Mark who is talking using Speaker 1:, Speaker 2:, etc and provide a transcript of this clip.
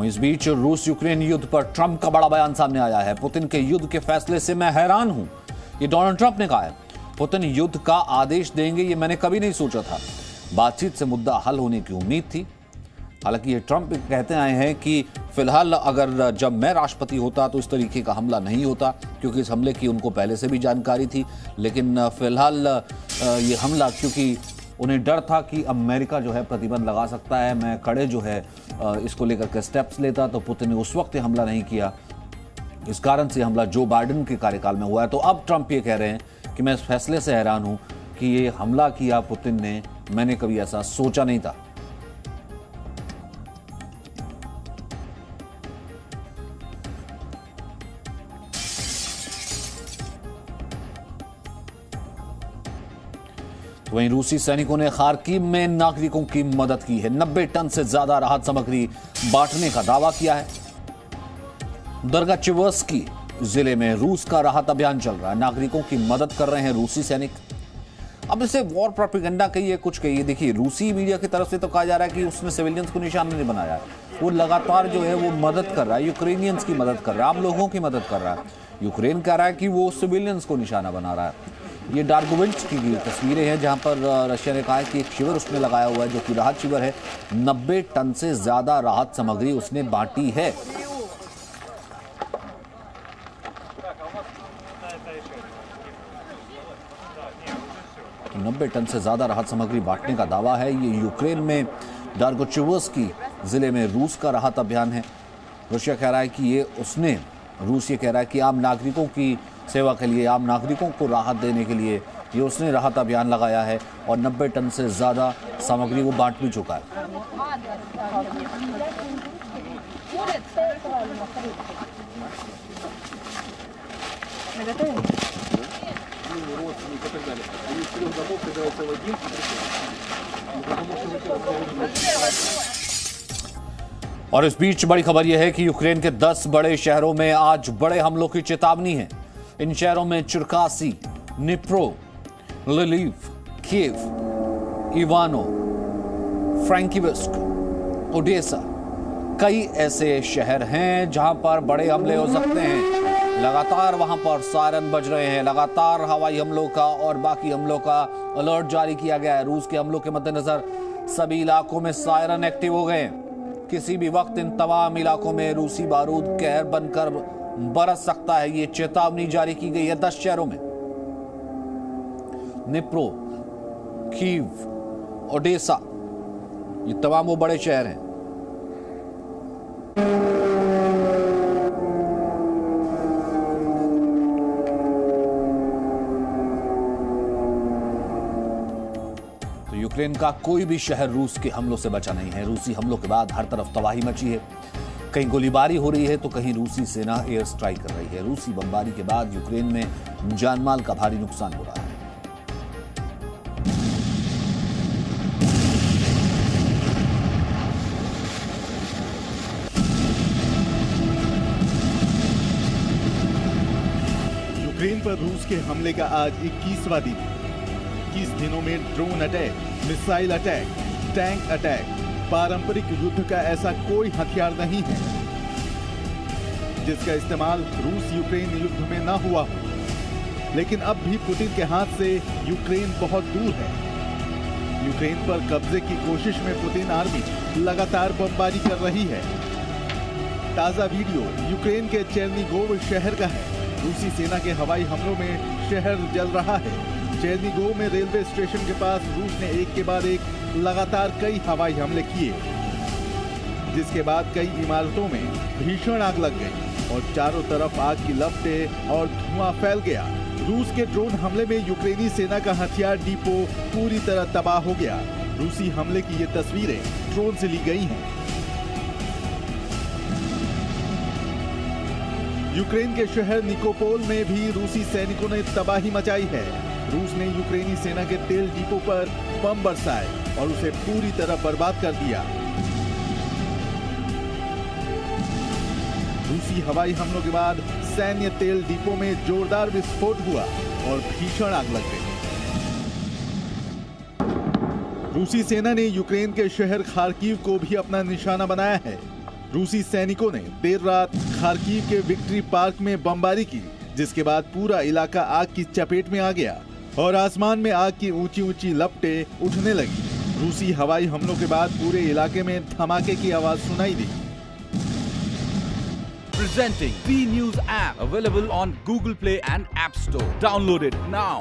Speaker 1: इस बीच रूस यूक्रेन युद्ध पर ट्रंप का बड़ा बयान सामने आया है। पुतिन के युद्ध के फैसले से मैं हैरान हूं, ये डोनाल्ड ट्रंप ने कहा है। पुतिन युद्ध का आदेश देंगे ये मैंने कभी नहीं सोचा था। बातचीत से मुद्दा हल होने की उम्मीद थी। हालांकि ये ट्रंप कहते आए हैं कि फिलहाल अगर जब मैं राष्ट्रपति होता तो इस तरीके का हमला नहीं होता, क्योंकि इस हमले की उनको पहले से भी जानकारी थी। लेकिन फिलहाल ये हमला, क्योंकि उन्हें डर था कि अमेरिका जो है प्रतिबंध लगा सकता है, मैं कड़े जो है इसको लेकर के स्टेप्स लेता, तो पुतिन ने उस वक्त हमला नहीं किया। इस कारण से हमला जो बाइडेन के कार्यकाल में हुआ है। तो अब ट्रंप ये कह रहे हैं कि मैं इस फैसले से हैरान हूं कि ये हमला किया पुतिन ने, मैंने कभी ऐसा सोचा नहीं था। वहीं रूसी सैनिकों ने खार्किव में नागरिकों की मदद की है। 90 टन से ज्यादा राहत सामग्री बांटने का दावा किया है। दरगाचिवर्स्की जिले में रूस का राहत अभियान चल रहा है। नागरिकों की मदद कर रहे हैं रूसी सैनिक। अब इसे वॉर प्रोपेगेंडा कहिए, कुछ कहिए, देखिए रूसी मीडिया की तरफ से तो कहा जा रहा है कि उसने सिविलियंस को निशाना नहीं बनाया है। वो लगातार जो है वो मदद कर रहा है, यूक्रेनियंस की मदद कर रहा है, आम लोगों की मदद कर रहा है। यूक्रेन कह रहा है कि वो सिविलियंस को निशाना बना रहा है। ये डार्गोविल्च की तस्वीरें हैं जहां पर रशिया ने कहा है कि एक शिविर उसने लगाया हुआ है जो कि राहत शिविर है। 90 टन से ज्यादा राहत सामग्री उसने बांटी है। तो 90 टन से ज्यादा राहत सामग्री बांटने का दावा है। ये यूक्रेन में डार्गोचिवर्स्की जिले में रूस का राहत अभियान है। रशिया कह रहा है कि रूस ये कह रहा है कि आम नागरिकों की सेवा के लिए, आम नागरिकों को राहत देने के लिए ये उसने राहत अभियान लगाया है और 90 टन से ज्यादा सामग्री वो बांट भी चुका है। और इस बीच बड़ी खबर यह है कि यूक्रेन के 10 बड़े शहरों में आज बड़े हमलों की चेतावनी है। इन शहरों में चुरकासी, निप्रो, लिलिव, कीव, इवानो, फ्रैंकिविस्क, ओडेसा, कई ऐसे शहर हैं जहां पर बड़े हमले हो सकते हैं। लगातार वहां पर सायरन बज रहे हैं। लगातार हवाई हमलों का और बाकी हमलों का अलर्ट जारी किया गया है। रूस के हमलों के मद्देनजर सभी इलाकों में सायरन एक्टिव हो गए हैं। किसी भी वक्त इन तमाम इलाकों में रूसी बारूद कहर बनकर बरस सकता है। ये चेतावनी जारी की गई है 10 शहरों में। निप्रो, कीव, ओडेसा, ये तमाम वो बड़े शहर हैं। तो यूक्रेन का कोई भी शहर रूस के हमलों से बचा नहीं है। रूसी हमलों के बाद हर तरफ तबाही मची है। कहीं गोलीबारी हो रही है तो कहीं रूसी सेना एयर स्ट्राइक कर रही है। रूसी बमबारी के बाद यूक्रेन में जानमाल का भारी नुकसान हो रहा है।
Speaker 2: यूक्रेन पर रूस के हमले का आज 21वां दिन। 21 दिनों में drone attack, missile attack, tank attack, पारंपरिक युद्ध का ऐसा कोई हथियार नहीं है जिसका इस्तेमाल रूस यूक्रेन युद्ध में ना हुआ हो। लेकिन अब भी पुतिन के हाथ से यूक्रेन बहुत दूर है। यूक्रेन पर कब्जे की कोशिश में पुतिन आर्मी लगातार बमबारी कर रही है। ताजा वीडियो यूक्रेन के चेर्निगोव शहर का है। रूसी सेना के हवाई हमलों में शहर जल रहा है। चेर्निगोव में रेलवे स्टेशन के पास रूस ने एक के बाद एक लगातार कई हवाई हमले किए, जिसके बाद कई इमारतों में भीषण आग लग गई और चारों तरफ आग की लपटें और धुआं फैल गया। रूस के ड्रोन हमले में यूक्रेनी सेना का हथियार डिपो पूरी तरह तबाह हो गया। रूसी हमले की ये तस्वीरें ड्रोन से ली गई हैं। यूक्रेन के शहर निकोपोल में भी रूसी सैनिकों ने तबाही मचाई है। रूस ने यूक्रेनी सेना के तेल डिपो पर बम बरसाए और उसे पूरी तरह बर्बाद कर दिया। रूसी हवाई हमलों के बाद सैन्य तेल डिपो में जोरदार विस्फोट हुआ और भीषण आग लग गई। रूसी सेना ने यूक्रेन के शहर खार्किव को भी अपना निशाना बनाया है। रूसी सैनिकों ने देर रात खार्किव के विक्ट्री पार्क में बमबारी की, जिसके बाद पूरा इलाका आग की चपेट में आ गया और आसमान में आग की ऊंची ऊंची लपटें उठने लगी। रूसी हवाई हमलों के बाद पूरे इलाके में धमाके की आवाज सुनाई दी।
Speaker 3: Presenting V News app, available on Google Play and App Store. Download it now.